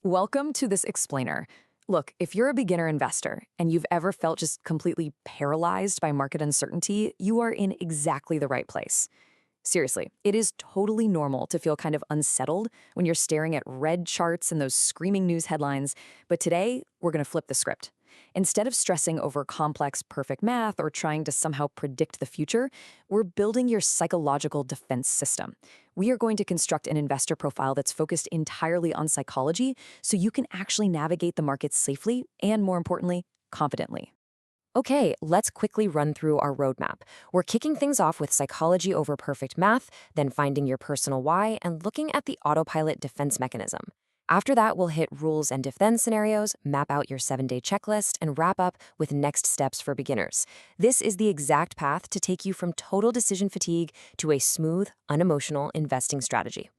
Welcome to this explainer. Look, if you're a beginner investor and you've ever felt just completely paralyzed by market uncertainty, you are in exactly the right place. Seriously, it is totally normal to feel kind of unsettled when you're staring at red charts and those screaming news headlines, but today we're going to flip the script. Instead of stressing over complex, perfect math or trying to somehow predict the future, we're building your psychological defense system. We are going to construct an investor profile that's focused entirely on psychology so you can actually navigate the markets safely and, more importantly, confidently. Okay, let's quickly run through our roadmap. We're kicking things off with psychology over perfect math, then finding your personal why, and looking at the autopilot defense mechanism. After that, we'll hit rules and if-then scenarios, map out your 7-day checklist, and wrap up with next steps for beginners. This is the exact path to take you from total decision fatigue to a smooth, unemotional investing strategy.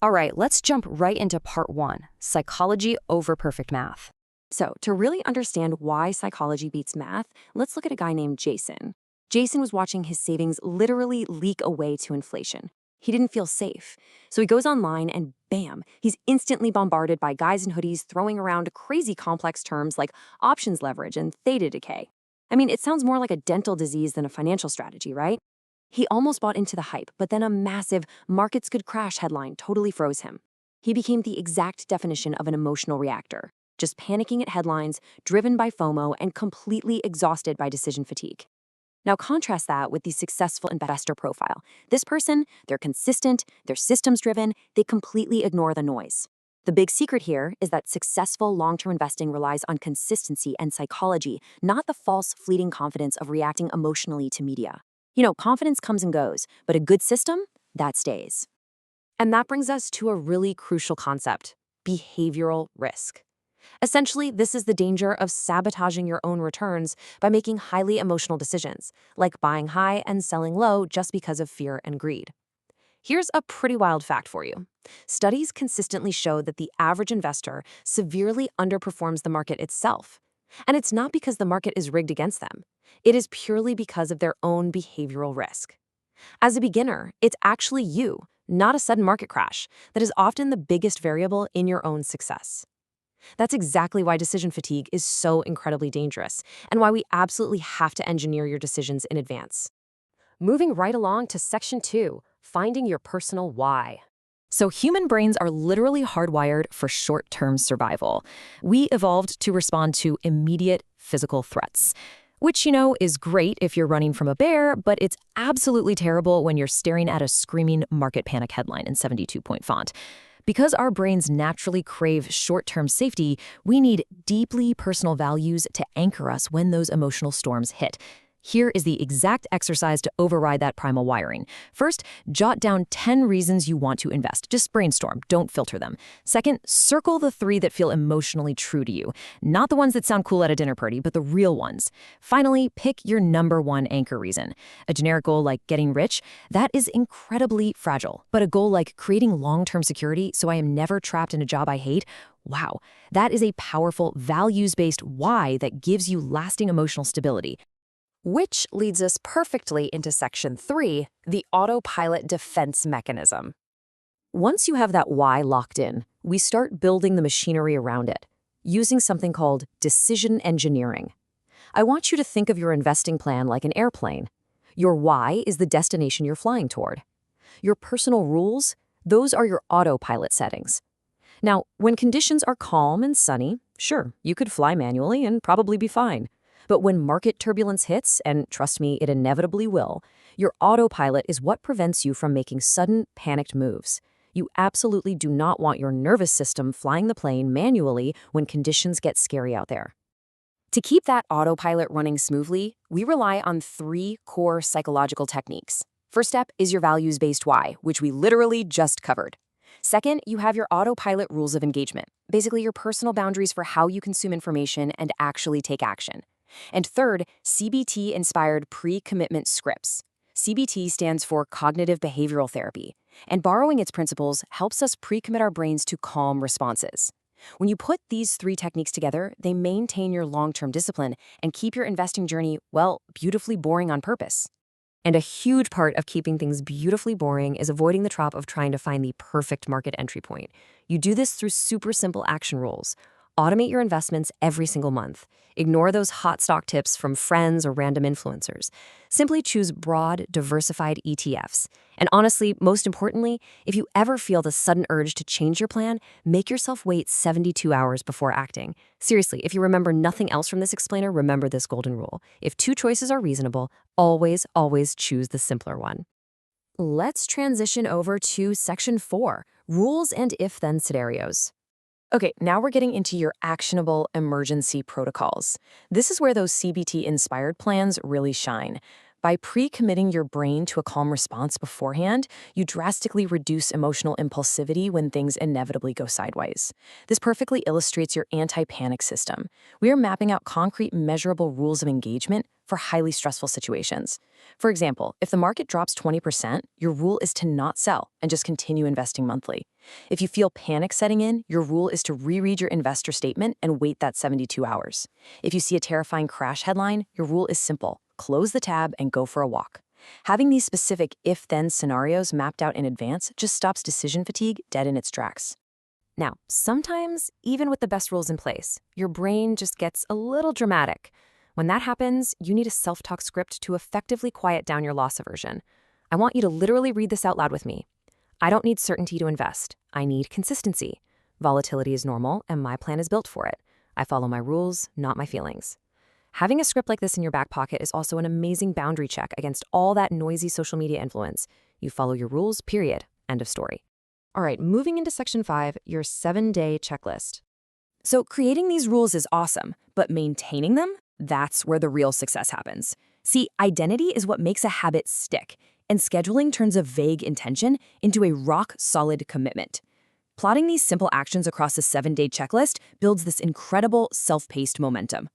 All right, let's jump right into part one, psychology over perfect math. So, to really understand why psychology beats math, let's look at a guy named Jason. Jason was watching his savings literally leak away to inflation. He didn't feel safe. So he goes online and bam, he's instantly bombarded by guys in hoodies throwing around crazy complex terms like options leverage and theta decay. I mean, it sounds more like a dental disease than a financial strategy, right? He almost bought into the hype, but then a massive markets could crash headline totally froze him. He became the exact definition of an emotional reactor, just panicking at headlines, driven by FOMO, and completely exhausted by decision fatigue. Now contrast that with the successful investor profile. This person, they're consistent, they're systems-driven, they completely ignore the noise. The big secret here is that successful long-term investing relies on consistency and psychology, not the false, fleeting confidence of reacting emotionally to media. Confidence comes and goes, but a good system, that stays. And that brings us to a really crucial concept, behavioral risk. Essentially, this is the danger of sabotaging your own returns by making highly emotional decisions, like buying high and selling low just because of fear and greed. Here's a pretty wild fact for you. Studies consistently show that the average investor severely underperforms the market itself. And it's not because the market is rigged against them. It is purely because of their own behavioral risk. As a beginner, it's actually you, not a sudden market crash, that is often the biggest variable in your own success. That's exactly why decision fatigue is so incredibly dangerous, and why we absolutely have to engineer your decisions in advance. Moving right along to section 2, finding your personal why. So human brains are literally hardwired for short-term survival. We evolved to respond to immediate physical threats, which, is great if you're running from a bear, but it's absolutely terrible when you're staring at a screaming market panic headline in 72-point font. Because our brains naturally crave short-term safety, we need deeply personal values to anchor us when those emotional storms hit. Here is the exact exercise to override that primal wiring. First, jot down 10 reasons you want to invest. Just brainstorm, don't filter them. Second, circle the 3 that feel emotionally true to you. Not the ones that sound cool at a dinner party, but the real ones. Finally, pick your number 1 anchor reason. A generic goal like getting rich, that is incredibly fragile. But a goal like creating long-term security so I am never trapped in a job I hate, wow, that is a powerful, values-based why that gives you lasting emotional stability. Which leads us perfectly into section 3, the autopilot defense mechanism. Once you have that why locked in, we start building the machinery around it, using something called decision engineering. I want you to think of your investing plan like an airplane. Your why is the destination you're flying toward. Your personal rules, those are your autopilot settings. Now, when conditions are calm and sunny, sure, you could fly manually and probably be fine. But when market turbulence hits, and trust me, it inevitably will, your autopilot is what prevents you from making sudden, panicked moves. You absolutely do not want your nervous system flying the plane manually when conditions get scary out there. To keep that autopilot running smoothly, we rely on 3 core psychological techniques. First step is your values-based why, which we literally just covered. Second, you have your autopilot rules of engagement, basically your personal boundaries for how you consume information and actually take action. And third, CBT-inspired pre-commitment scripts. CBT stands for Cognitive Behavioral Therapy, and borrowing its principles helps us pre-commit our brains to calm responses. When you put these 3 techniques together, they maintain your long-term discipline and keep your investing journey, well, beautifully boring on purpose. And a huge part of keeping things beautifully boring is avoiding the trap of trying to find the perfect market entry point. You do this through super simple action rules. Automate your investments every single month. Ignore those hot stock tips from friends or random influencers. Simply choose broad, diversified ETFs. And honestly, most importantly, if you ever feel the sudden urge to change your plan, make yourself wait 72 hours before acting. Seriously, if you remember nothing else from this explainer, remember this golden rule. If two choices are reasonable, always choose the simpler one. Let's transition over to Section 4, Rules and If-Then Scenarios. Okay, now we're getting into your actionable emergency protocols. This is where those CBT-inspired plans really shine. By pre-committing your brain to a calm response beforehand, you drastically reduce emotional impulsivity when things inevitably go sideways. This perfectly illustrates your anti-panic system. We are mapping out concrete, measurable rules of engagement for highly stressful situations. For example, if the market drops 20%, your rule is to not sell and just continue investing monthly. If you feel panic setting in, your rule is to reread your investor statement and wait that 72 hours. If you see a terrifying crash headline, your rule is simple. Close the tab and go for a walk. Having these specific if-then scenarios mapped out in advance just stops decision fatigue dead in its tracks. Now, sometimes, even with the best rules in place, your brain just gets a little dramatic. When that happens, you need a self-talk script to effectively quiet down your loss aversion. I want you to literally read this out loud with me. I don't need certainty to invest. I need consistency. Volatility is normal, and my plan is built for it. I follow my rules, not my feelings. Having a script like this in your back pocket is also an amazing boundary check against all that noisy social media influence. You follow your rules, period. End of story. All right, moving into Section 5, your 7-day checklist. So creating these rules is awesome, but maintaining them? That's where the real success happens. See, identity is what makes a habit stick, and scheduling turns a vague intention into a rock-solid commitment. Plotting these simple actions across a 7-day checklist builds this incredible self-paced momentum.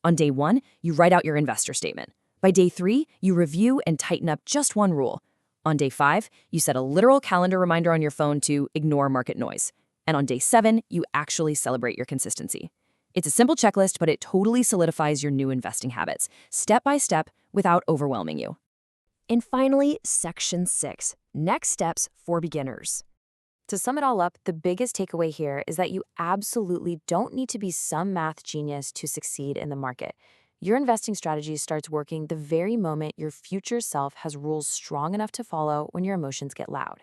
On day 1, you write out your investor statement. By day 3, you review and tighten up just one rule. On day 5, you set a literal calendar reminder on your phone to ignore market noise. And on day 7, you actually celebrate your consistency. It's a simple checklist, but it totally solidifies your new investing habits, step by step, without overwhelming you. And finally, Section 6, next steps for beginners. To sum it all up, the biggest takeaway here is that you absolutely don't need to be some math genius to succeed in the market. Your investing strategy starts working the very moment your future self has rules strong enough to follow when your emotions get loud.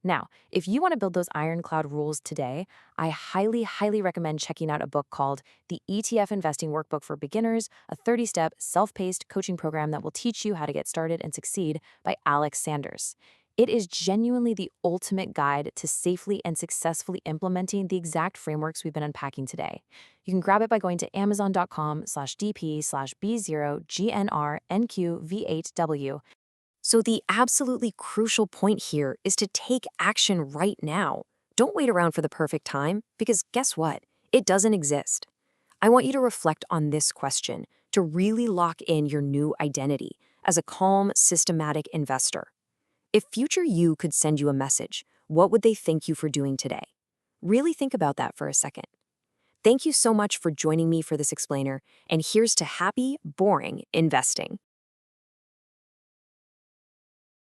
Now, if you want to build those ironclad rules today, I highly recommend checking out a book called the ETF Investing Workbook for Beginners, a 30-step, self-paced coaching program that will teach you how to get started and succeed by Alex Sanders. It is genuinely the ultimate guide to safely and successfully implementing the exact frameworks we've been unpacking today. You can grab it by going to amazon.com/dp/B0GNRNQV8W. So the absolutely crucial point here is to take action right now. Don't wait around for the perfect time, because guess what? It doesn't exist. I want you to reflect on this question to really lock in your new identity as a calm, systematic investor. If future you could send you a message, what would they thank you for doing today? Really think about that for a second. Thank you so much for joining me for this explainer, and here's to happy, boring investing.